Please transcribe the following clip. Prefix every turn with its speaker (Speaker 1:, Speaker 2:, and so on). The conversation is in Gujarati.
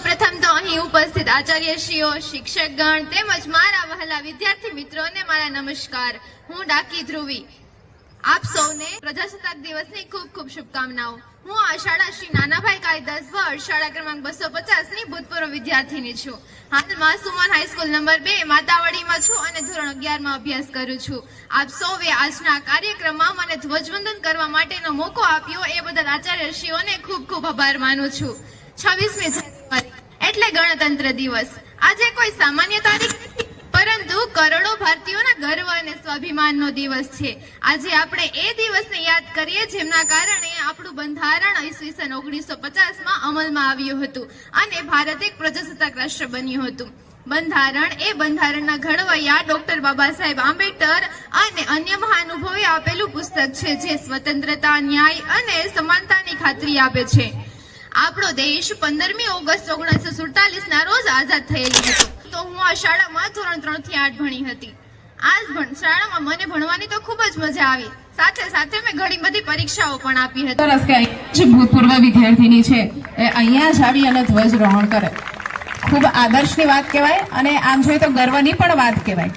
Speaker 1: સૌપ્રથમ તો અહીં ઉપસ્થિત આચાર્યશ્રીઓ, શિક્ષકગણ તેમજ મારા વહાલા વિદ્યાર્થી મિત્રોને મારા નમસ્કાર. હું ડાકી ધ્રુવી. આપ સૌને પ્રજાસત્તાક દિવસની ખૂબ ખૂબ શુભકામનાઓ. હું આ શાળા શ્રી નાનાભાઈ કાયદાસ ભટ્ટ શાળા ક્રમાંક 250 ની ભૂતપૂર્વ વિદ્યાર્થીની છું. હાલમાં સુમન હાઈસ્કૂલ નંબર 2 માતાવાડીમાં છું અને ધોરણ 11 માં અભ્યાસ કરું છું. આપ સૌએ આજના કાર્યક્રમમાં મને ધ્વજવંદન કરવા માટેનો મોકો આપ્યો એ બદલ આચાર્યશ્રીઓને ખૂબ ખૂબ આભાર માનું છું. 26મી જાન્યુઆરી એટલે ગણતંત્ર દિવસ. આજે કોઈ સામાન્ય તારીખ નથી, પરંતુ કરોડો ભારતીયોના ગર્વ અને સ્વાભિમાનનો દિવસ છે. આજે આપણે એ દિવસને યાદ કરીએ જેમના કારણે આપણું બંધારણ ઈસવીસન 1950માં અમલમાં આવ્યું હતું અને ભારત એક પ્રજાસત્તાક રાષ્ટ્ર બન્યું હતું. બંધારણ એ બંધારણના ઘડવૈયા ડોક્ટર બાબા સાહેબ આંબેડકર અને અન્ય મહાનુભાવોએ આપેલું પુસ્તક છે જે સ્વતંત્રતા, ન્યાય અને સમાનતાની ખાતરી આપે છે. આપણો દેશ 15મી ઓગસ્ટ 1947 ના રોજ આઝાદ થયેલો હતો. તો હું આ શાળામાં ધોરણ 3 થી 8 ભણી હતી. શાળામાં મને ભણવાની તો ખૂબ જ મજા આવી. સાથે સાથે મેં ઘણી બધી પરીક્ષાઓ પણ આપી હતી.
Speaker 2: ભૂતપૂર્વ વિદ્યાર્થીની છે એ અહીંયા જ આવી અને ધ્વજરોહણ કરે, ખૂબ આદર્શની વાત કહેવાય અને આમ જોઈએ તો ગર્વની પણ વાત કહેવાય.